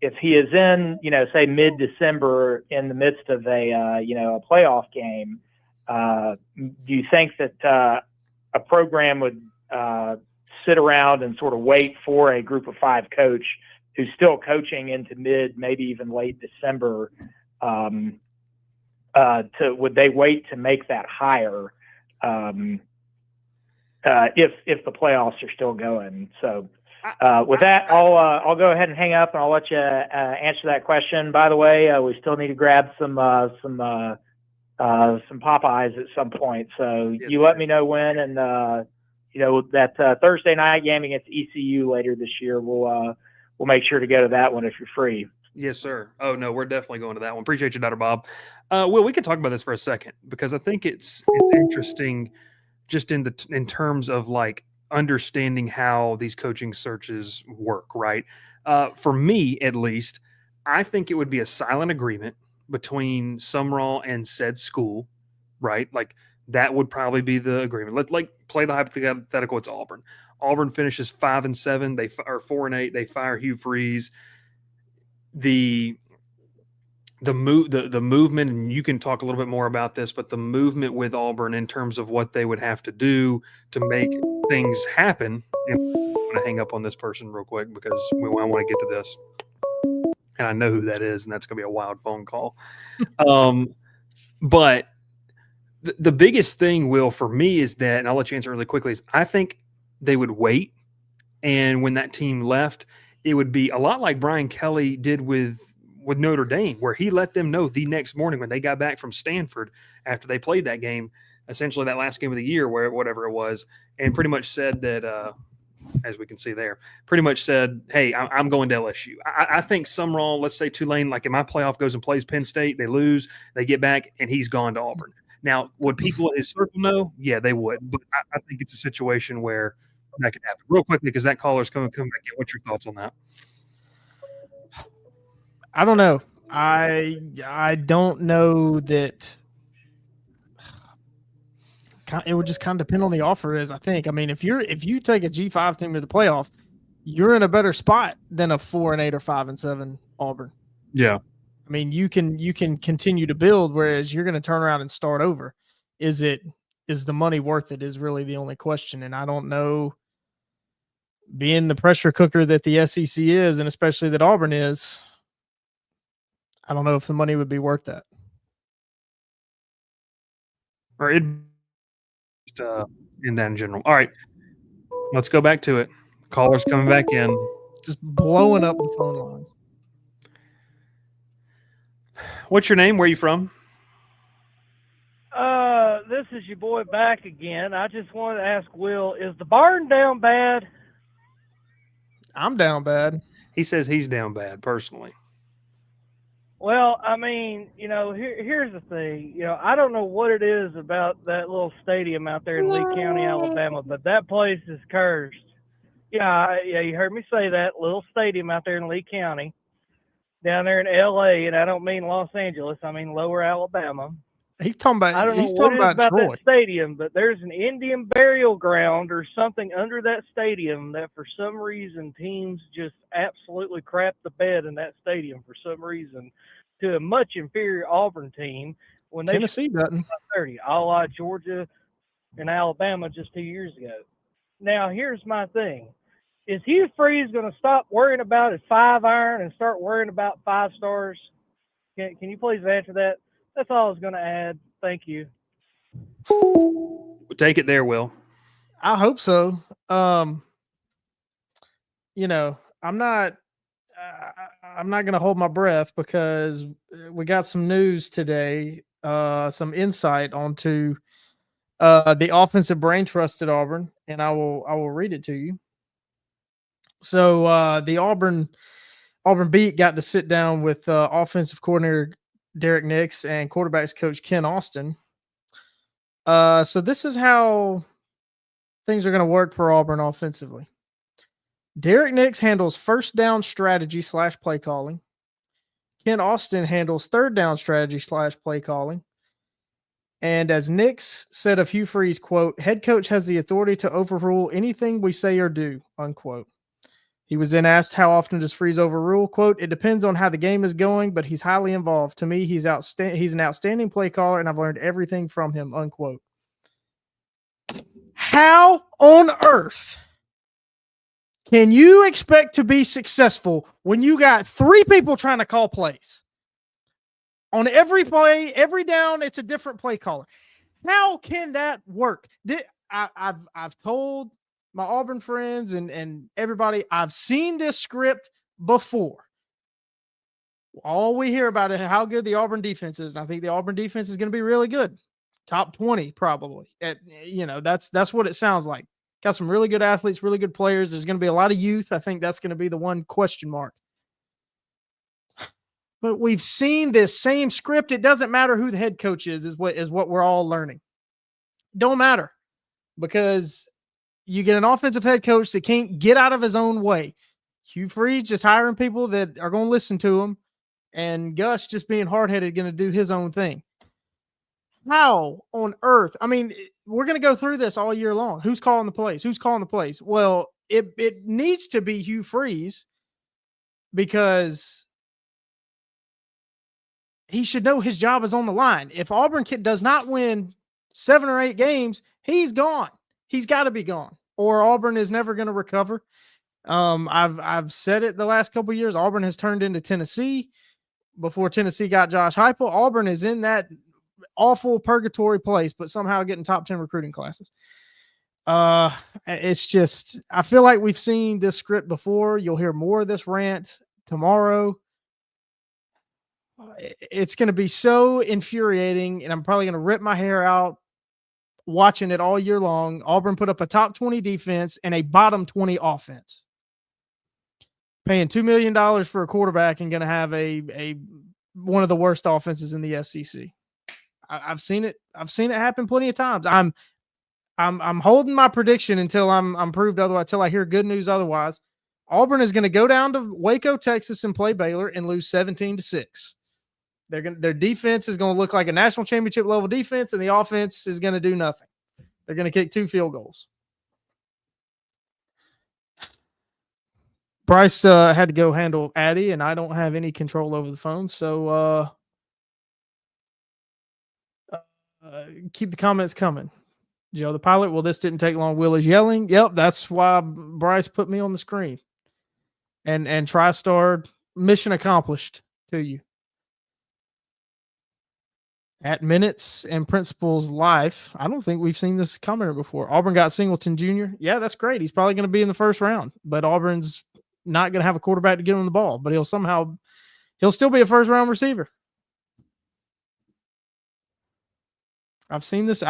if he is in, say mid-December in the midst of a playoff game? Do you think that a program would sit around and sort of wait for a Group of 5 coach who's still coaching into mid, maybe even late December? Would they wait to make that hire if the playoffs are still going? So. With that, I'll go ahead and hang up, and I'll let you answer that question. By the way, we still need to grab some Popeyes at some point. So you let me know when, and that Thursday night game against ECU later this year, we'll make sure to go to that one if you're free. Yes, sir. Oh no, we're definitely going to that one. Appreciate you, Dr. Bob. Will, we can talk about this for a second, because I think it's interesting, just in terms of like understanding how these coaching searches work, right? For me, at least, I think it would be a silent agreement between Sumrall and said school, right? Like that would probably be the agreement. Let's play the hypothetical. It's Auburn. Auburn finishes 5-7. They are 4-8. They fire Hugh Freeze. The movement, and you can talk a little bit more about this, but the movement with Auburn in terms of what they would have to do to make things happen. And I'm going to hang up on this person real quick, because I want to get to this, and I know who that is, and that's going to be a wild phone call. But the biggest thing, Will, for me is that, and I'll let you answer really quickly, is I think they would wait, and when that team left, it would be a lot like Brian Kelly did with Notre Dame, where he let them know the next morning when they got back from Stanford after they played that game, essentially that last game of the year, whatever it was, and pretty much said that, as we can see there, pretty much said, hey, I'm going to LSU. I think Sumrall, let's say Tulane, like in my playoff, goes and plays Penn State, they lose, they get back, and he's gone to Auburn. Now, would people in his circle know? Yeah, they would. But I think it's a situation where that could happen. Real quickly, because that caller's coming come back in. What's your thoughts on that? I don't know. I don't know that. It would just kind of depend on the offer. I think. I mean, if you take a G5 team to the playoff, you're in a better spot than a 4-8 or 5-7 Auburn. Yeah. I mean, you can continue to build, whereas you're going to turn around and start over. Is the money worth it? Is really the only question, and I don't know. Being the pressure cooker that the SEC is, and especially that Auburn is, I don't know if the money would be worth that. Or it in that in general. All right, let's go back to it. Caller's coming back in. Just blowing up the phone lines. What's your name? Where are you from? This is your boy back again. I just wanted to ask Will, is the barn down bad? I'm down bad. He says he's down bad personally. Well, I mean, here's the thing. I don't know what it is about that little stadium out there in Lee County, Alabama, but that place is cursed. Yeah, you heard me say that. Little stadium out there in Lee County, down there in L.A., and I don't mean Los Angeles. I mean Lower Alabama. He's talking about. I don't know what it is about that stadium, but there's an Indian burial ground or something under that stadium that for some reason teams just absolutely crap the bed in that stadium for some reason to a much inferior Auburn team when they Tennessee doesn't 30, a la Georgia and Alabama just 2 years ago. Now here's my thing: is Hugh Freeze going to stop worrying about his 5-iron and start worrying about 5 stars? Can you please answer that? That's all I was going to add. Thank you. Take it there, Will. I hope so. I'm not going to hold my breath because we got some news today, some insight onto the offensive brain trust at Auburn, and I will read it to you. So the Auburn beat got to sit down with offensive coordinator Derek Nix and quarterbacks coach Ken Austin. So this is how things are going to work for Auburn offensively. Derek Nix handles first down strategy / play calling. Ken Austin handles third down strategy / play calling. And as Nix said of Hugh Freeze, quote, head coach has the authority to overrule anything we say or do, unquote. He was then asked how often does Freeze overrule, quote, it depends on how the game is going, but he's highly involved. To me, he's an outstanding play caller, and I've learned everything from him, unquote. How on earth can you expect to be successful when you got 3 people trying to call plays? On every play, every down, it's a different play caller. How can that work? I've told my Auburn friends and everybody, I've seen this script before. All we hear about is how good the Auburn defense is. And I think the Auburn defense is going to be really good. Top 20, probably. That's what it sounds like. Got some really good athletes, really good players. There's going to be a lot of youth. I think that's going to be the one question mark. But we've seen this same script. It doesn't matter who the head coach is what we're all learning. Don't matter, because you get an offensive head coach that can't get out of his own way. Hugh Freeze just hiring people that are going to listen to him, and Gus just being hard-headed, going to do his own thing. How on earth? I mean, we're going to go through this all year long. Who's calling the plays? Who's calling the plays? Well, it needs to be Hugh Freeze, because he should know his job is on the line. If Auburn does not win 7 or 8 games, he's gone. He's got to be gone, or Auburn is never going to recover. I've said it the last couple of years. Auburn has turned into Tennessee before Tennessee got Josh Heupel. Auburn is in that awful purgatory place, but somehow getting top 10 recruiting classes. It's just, I feel like we've seen this script before. You'll hear more of this rant tomorrow. It's going to be so infuriating, and I'm probably going to rip my hair out watching it all year long. Auburn put up a top 20 defense and a bottom 20 offense. Paying $2 million for a quarterback and going to have a one of the worst offenses in the SEC. I've seen it. I've seen it happen plenty of times. I'm holding my prediction until I'm proved otherwise. Until I hear good news otherwise. Auburn is going to go down to Waco, Texas, and play Baylor and lose 17-6. Their defense is going to look like a national championship level defense, and the offense is going to do nothing. They're going to kick 2 field goals. Bryce had to go handle Addie, and I don't have any control over the phone, so keep the comments coming. Joe the pilot, well, this didn't take long. Will is yelling. Yep, that's why Bryce put me on the screen. And TriStar, mission accomplished to you. At Minutes and Principles Life, I don't think we've seen this commenter before. Auburn got Singleton Jr. Yeah, that's great. He's probably going to be in the first round, but Auburn's not going to have a quarterback to get him the ball, but he'll still be a first round receiver. I've seen this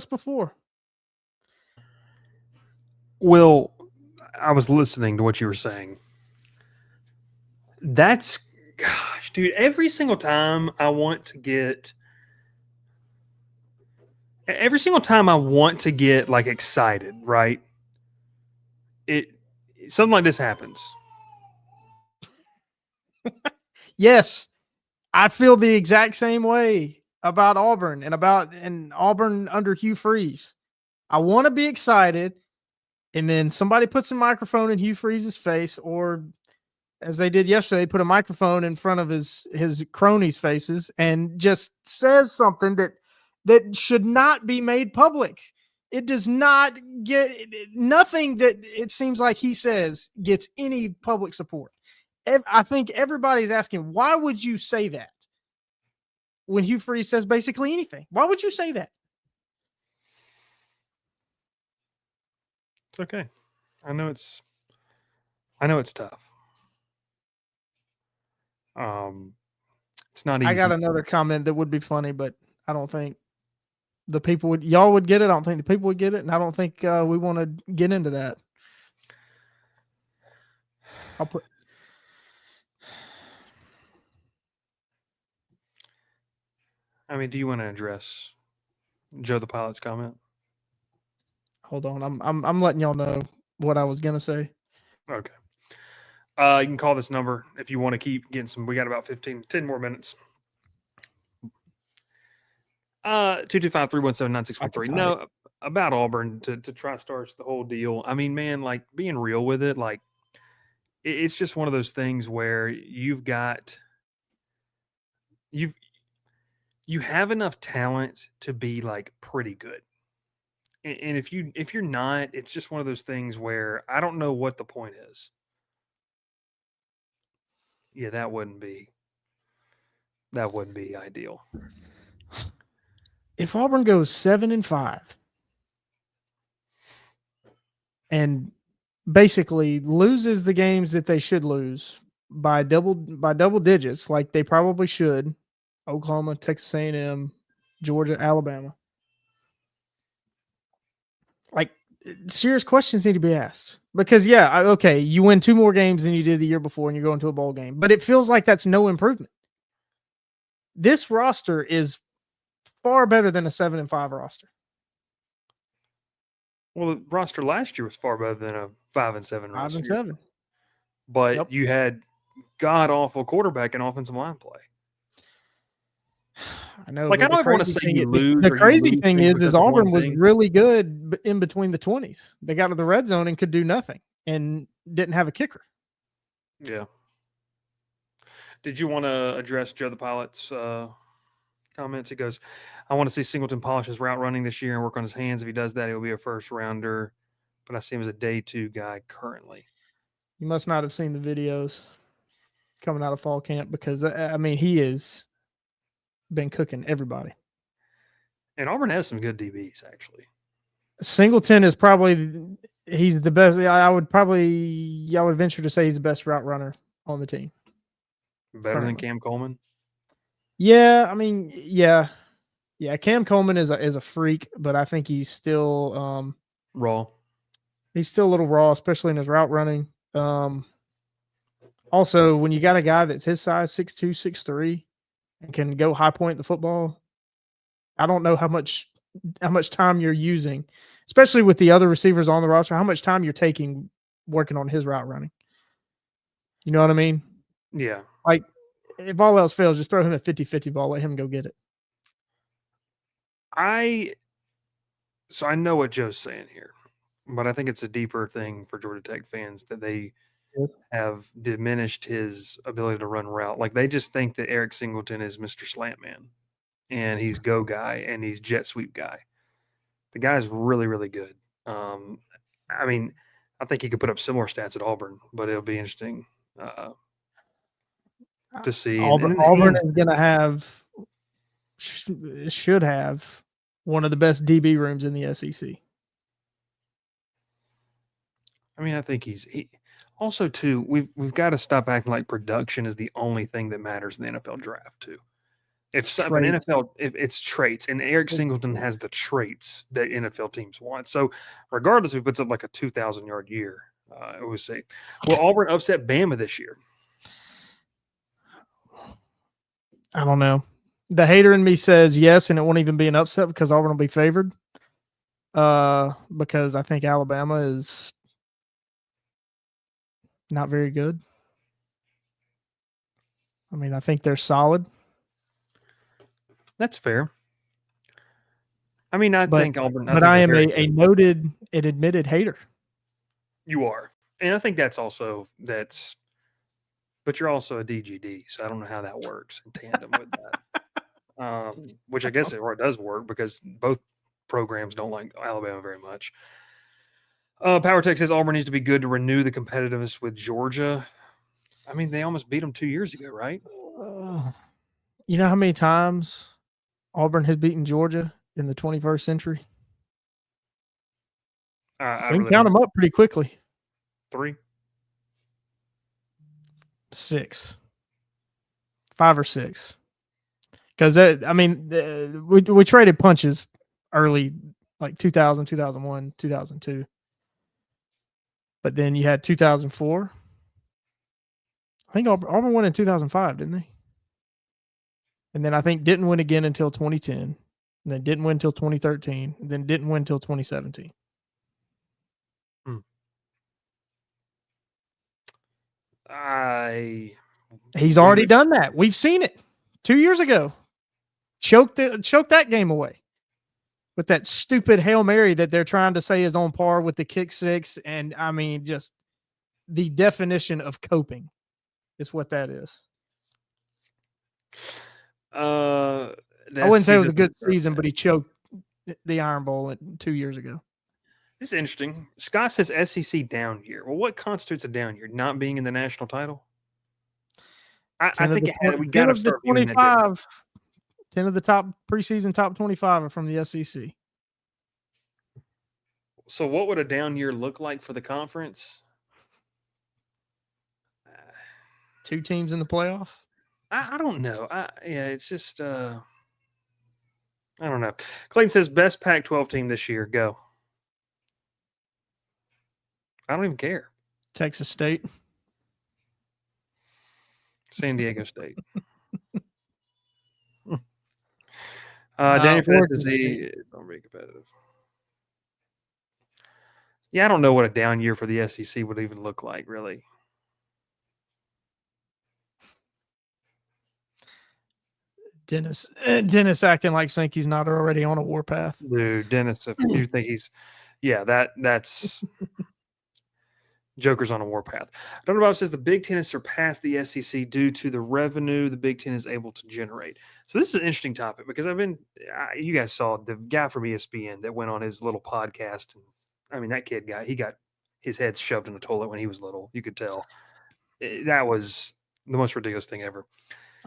before. Will, I was listening to what you were saying. Gosh, dude, every single time I want to get like excited, right? Something like this happens. Yes, I feel the exact same way about Auburn and Auburn under Hugh Freeze. I want to be excited, and then somebody puts a microphone in Hugh Freeze's face, or as they did yesterday, put a microphone in front of his cronies' faces and just says something that should not be made public. It does not get nothing that it seems like he says gets any public support. I think everybody's asking, why would you say that when Hugh Freeze says basically anything? Why would you say that? It's okay. I know it's tough. It's not easy. I got another comment that would be funny, but I don't think the people y'all would get it. I don't think the people would get it, and I don't think we want to get into that. I mean, do you want to address Joe the pilot's comment? Hold on, I'm letting y'all know what I was gonna say. Okay. You can call this number if you want to keep getting some. We got about 10 more minutes. 225-317-9613. No, about Auburn to TriStar's the whole deal. I mean, man, like being real with it, like it's just one of those things where you have enough talent to be like pretty good. And if you're not, it's just one of those things where I don't know what the point is. Yeah, that wouldn't be ideal. If Auburn goes 7-5 and basically loses the games that they should lose by double digits, like they probably should, Oklahoma, Texas A&M, Georgia, Alabama, like serious questions need to be asked. Because okay, you win 2 more games than you did the year before and you're going to a bowl game, but it feels like that's no improvement. This roster is far better than a 7-5 roster. Well, the roster last year was far better than a 5-7 roster. 5-7. But you had god awful quarterback and offensive line play. I know. Like I don't ever want to say you lose. The crazy thing is Auburn was really good in between the 20s. They got to the red zone and could do nothing and didn't have a kicker. Yeah. Did you want to address Joe the pilot's comments? He goes, I want to see Singleton polish his route running this year and work on his hands. If he does that, he'll be a first rounder. But I see him as a day 2 guy currently. You must not have seen the videos coming out of fall camp because, I mean, he has been cooking everybody. And Auburn has some good DBs, actually. Singleton is he's the best. I would venture to say he's the best route runner on the team. Better than Cam Coleman? Yeah, I mean, yeah. Cam Coleman is a freak, but I think he's still raw. He's still a little raw, especially in his route running. Also, when you got a guy that's his size, 6'2", 6'3", and can go high point the football, I don't know how much time you're using, especially with the other receivers on the roster, how much time you're taking working on his route running. You know what I mean? Yeah. Like, if all else fails, just throw him a 50-50 ball, let him go get it. So I know what Joe's saying here, but I think it's a deeper thing for Georgia Tech fans that they Yes. have diminished his ability to run route. Like they just think that Eric Singleton is Mr. Slant Man and he's go guy and he's jet sweep guy. The guy's really, really good. I mean, I think he could put up similar stats at Auburn, but it'll be interesting to see. Auburn is going to have, should have, one of the best DB rooms in the SEC. I mean, I think he also too. We've got to stop acting like production is the only thing that matters in the NFL draft too. If it's traits, and Eric Singleton has the traits that NFL teams want. So regardless if he puts up like a 2,000-yard year, I would say, will Auburn upset Bama this year? I don't know. The hater in me says yes, and it won't even be an upset because Auburn will be favored. Because I think Alabama is not very good. I mean, I think they're solid. That's fair. I mean, I think Auburn. But I am a noted and admitted hater. You are, and I think that's. But you're also a DGD, so I don't know how that works in tandem with that. Which I guess it does work because both programs don't like Alabama very much. Power Tech says Auburn needs to be good to renew the competitiveness with Georgia. I mean, they almost beat them 2 years ago, right? You know how many times Auburn has beaten Georgia in the 21st century? I can count them up pretty quickly. 3. 6. 5 or 6. Because, we traded punches early, like 2000, 2001, 2002. But then you had 2004. I think Auburn won in 2005, didn't they? And then I think didn't win again until 2010. And then didn't win until 2013. And then didn't win until 2017. He's already done that. We've seen it 2 years ago. Choked that game away with that stupid Hail Mary that they're trying to say is on par with the kick six. And I mean, just the definition of coping is what that is. I wouldn't say it was a good season, but he choked the Iron Bowl 2 years ago. This is interesting. Scott says SEC down year. Well, what constitutes a down year? Not being in the national title? I think we got to start 25. 10 of the top preseason top 25 are from the SEC. So what would a down year look like for the conference? 2 teams in the playoff? I don't know. It's just I don't know. Clayton says best Pac-12 team this year. Go. I don't even care. Texas State. San Diego State. Daniel says it's not very competitive. Yeah, I don't know what a down year for the SEC would even look like, really. Dennis acting like Sankey's not already on a warpath. Dude, Dennis, if you think that's Joker's on a warpath. Donald Bob says the Big Ten has surpassed the SEC due to the revenue the Big Ten is able to generate. So this is an interesting topic because you guys saw the guy from ESPN that went on his little podcast. And I mean, that kid he got his head shoved in the toilet when he was little. You could tell. That was the most ridiculous thing ever.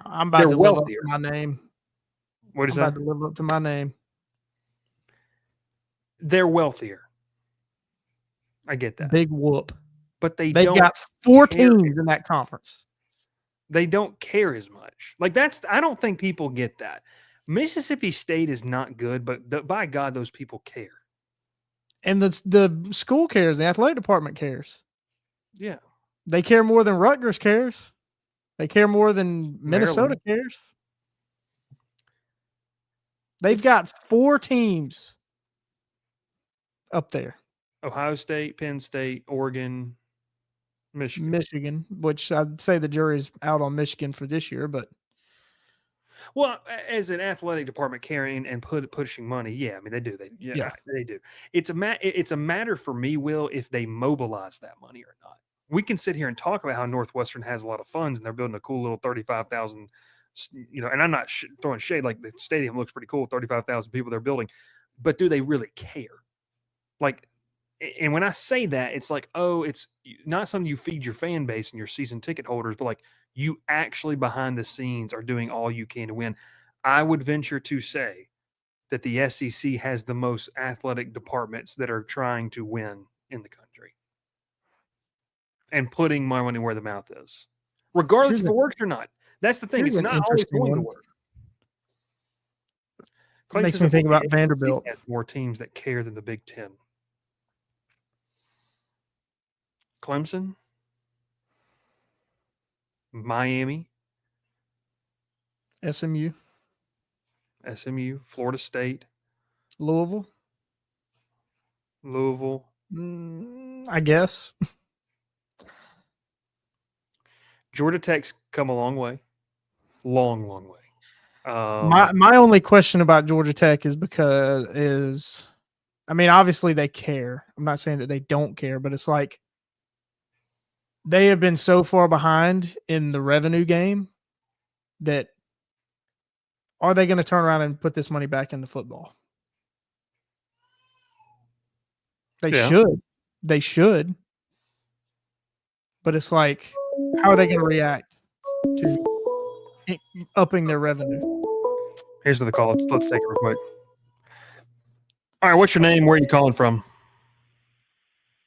I'm about to live up to my name. What is that? I'm about to live up to my name. They're wealthier. I get that. Big whoop. But they've got 4 teams in that conference. They don't care as much. I don't think people get that. Mississippi State is not good, but by God, those people care. And the school cares. The athletic department cares. Yeah. They care more than Rutgers cares. They care more than Minnesota cares. They've got 4 teams up there. Ohio State, Penn State, Oregon, Michigan, which I'd say the jury's out on Michigan for this year, but well, as an athletic department carrying and pushing money, yeah, I mean they do. They do. It's a matter for me, Will, if they mobilize that money or not. We can sit here and talk about how Northwestern has a lot of funds and they're building a cool little 35,000, and I'm not throwing shade. Like the stadium looks pretty cool, 35,000 people they're building, but do they really care? Like, and when I say that, it's like, oh, it's not something you feed your fan base and your season ticket holders, but like you actually behind the scenes are doing all you can to win. I would venture to say that the SEC has the most athletic departments that are trying to win in the country and putting my money where the mouth is, regardless if it works or not. That's the thing. It's not always going to work. Makes me think about Vanderbilt. Has more teams that care than the Big Ten. Clemson, Miami, SMU, Florida State, Louisville. I guess. Georgia Tech's come a long way. Long way. My only question about Georgia Tech is I mean, obviously they care. I'm not saying that they don't care, but it's like they have been so far behind in the revenue game that are they going to turn around and put this money back into football? They should. They should. But it's like, how are they going to react to upping their revenue? Here's the call. Let's take it real quick. All right, what's your name? Where are you calling from?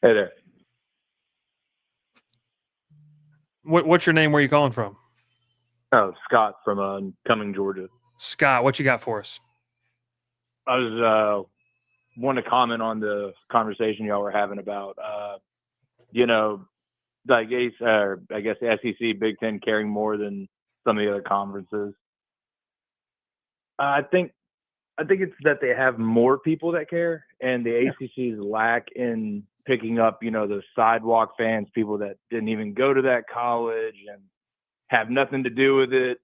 Hey there. What's your name? Where are you calling from? Oh, Scott from Cumming, Georgia. Scott, what you got for us? I was wanting to comment on the conversation y'all were having about, like I guess the SEC, Big Ten caring more than some of the other conferences. I think it's that they have more people that care, and the ACC's lack in picking up, those sidewalk fans, people that didn't even go to that college and have nothing to do with it,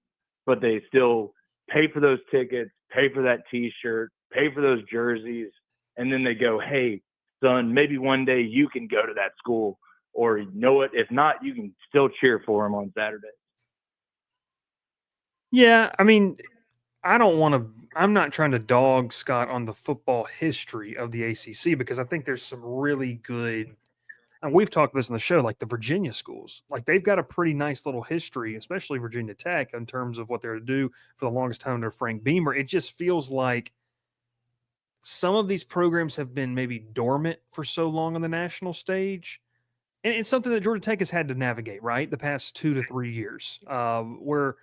but they still pay for those tickets, pay for that T-shirt, pay for those jerseys, and then they go, hey, son, maybe one day you can go to that school, or you know what? If not, you can still cheer for them on Saturday. Yeah, I mean, I'm not trying to dog Scott on the football history of the ACC because I think there's some really good, and we've talked about this on the show, like the Virginia schools. Like they've got a pretty nice little history, especially Virginia Tech, in terms of what they're to do for the longest time under Frank Beamer. It just feels like some of these programs have been maybe dormant for so long on the national stage. And it's something that Georgia Tech has had to navigate, right? The past 2 to 3 years, where,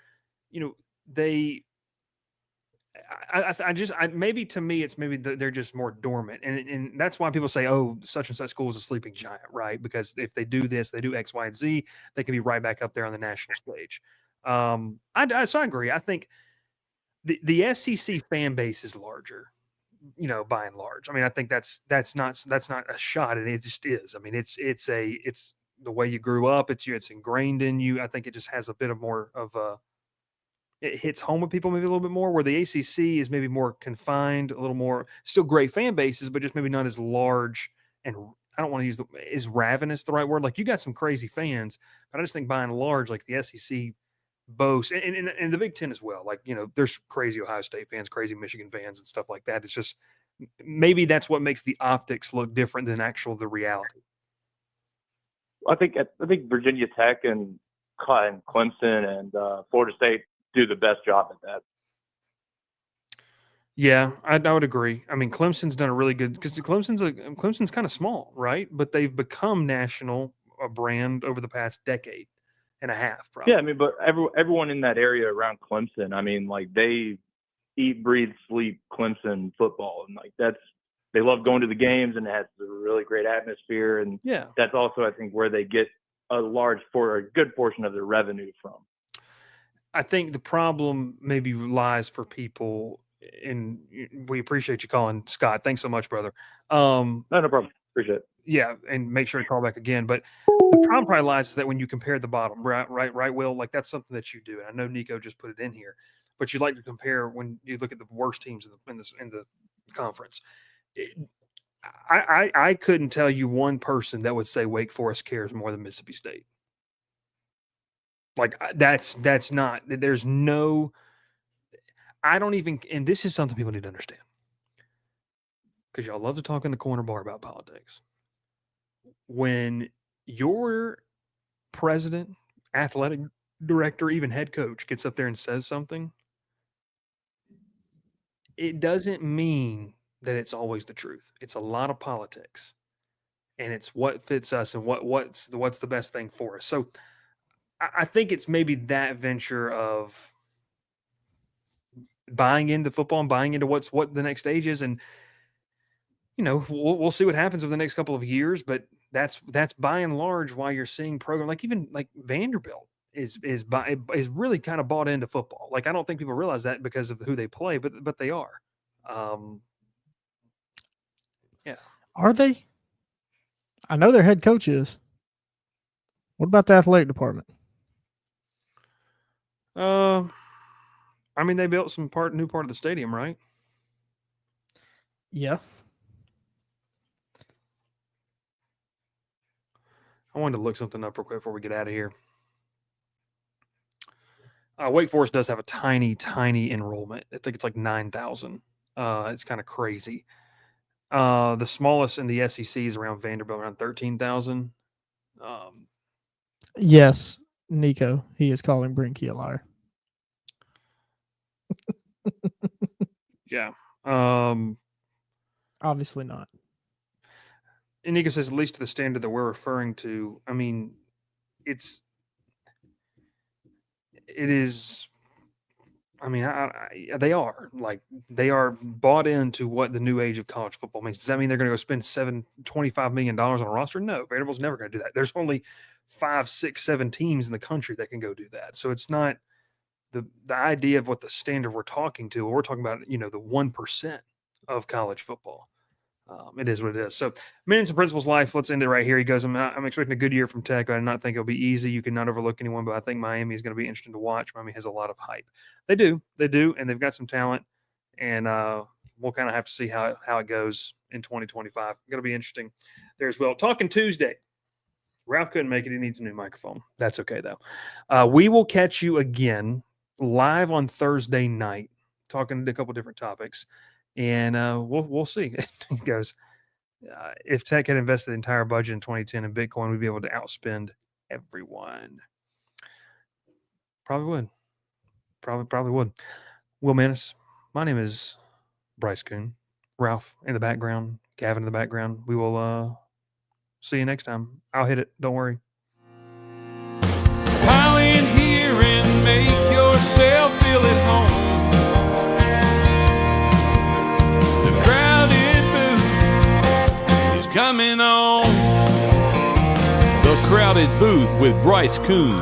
maybe to me, it's maybe they're just more dormant. And that's why people say, oh, such and such school is a sleeping giant, right? Because if they do this, they do X, Y, and Z, they can be right back up there on the national stage. So I agree. I think the SEC fan base is larger, by and large. I mean, I think that's not a shot, and it just is. I mean, it's the way you grew up. It's ingrained in you. I think it just has a bit of more of a. It hits home with people maybe a little bit more, where the ACC is maybe more confined, a little more, still great fan bases, but just maybe not as large. And I don't want to use is ravenous the right word? Like you got some crazy fans, but I just think by and large, like the SEC boasts, and the Big Ten as well. Like, there's crazy Ohio State fans, crazy Michigan fans and stuff like that. It's just, maybe that's what makes the optics look different than the reality. I think Virginia Tech and Clemson and Florida State do the best job at that. Yeah, I would agree. I mean, Clemson's done a really good, because Clemson's kind of small, right? But they've become national brand over the past decade and a half, probably. Yeah, I mean, but everyone in that area around Clemson, I mean, like they eat, breathe, sleep Clemson football, and like they love going to the games, and it has a really great atmosphere, and that's also, I think, where they get a good portion of their revenue from. I think the problem maybe lies for people and we appreciate you calling, Scott. Thanks so much, brother. No problem. Appreciate it. Yeah, and make sure to call back again. But the problem probably lies is that when you compare the bottom, right, Will, like that's something that you do. And I know Nico just put it in here, but you like to compare when you look at the worst teams in the conference. I couldn't tell you one person that would say Wake Forest cares more than Mississippi State. Like that's not. There's no. I don't even, and this is something people need to understand, because y'all love to talk in the corner bar about politics. When your president, athletic director, even head coach gets up there and says something, it doesn't mean that it's always the truth. It's a lot of politics, and it's what fits us and what's the best thing for us. So I think it's maybe that venture of buying into football and buying into what the next stage is, and we'll see what happens over the next couple of years, but that's by and large why you're seeing program like even like Vanderbilt is really kind of bought into football. Like I don't think people realize that because of who they play, but they are. Yeah. Are they? I know their head coach is. What about the athletic department? I mean, they built some new part of the stadium, right? Yeah. I wanted to look something up real quick before we get out of here. Wake Forest does have a tiny enrollment. I think it's like 9,000. It's kind of crazy. The smallest in the SEC is around Vanderbilt, around 13,000. Yes, Nico. He is calling Brinky a liar. Yeah. Obviously not. And Nico says, at least to the standard that we're referring to, I mean, it is, I mean, they are bought into what the new age of college football means. Does that mean they're going to go spend $25 million on a roster? No, Vanderbilt's never going to do that. There's only 5, 6, 7 teams in the country that can go do that. So it's not the idea of what the standard we're talking to. We're talking about, the 1% of college football. It is what it is. So, Minutes and Principles Life, let's end it right here. He goes, I'm expecting a good year from Tech. I do not think it'll be easy. You cannot overlook anyone, but I think Miami is going to be interesting to watch. Miami has a lot of hype. They do, and they've got some talent, and we'll kind of have to see how it goes in 2025. Going to be interesting there as well. Talking Tuesday. Ralph couldn't make it. He needs a new microphone. That's okay, though. We will catch you again live on Thursday night, talking a couple different topics. And we'll see. He goes, if Tech had invested the entire budget in 2010 in Bitcoin, we'd be able to outspend everyone. Probably would. Probably would. Will Menace, my name is Bryce Coon. Ralph in the background, Gavin in the background. We will see you next time. I'll hit it. Don't worry. Pile in here and make yourself feel at home. Coming on. The Crowded Booth with Bryce Coon.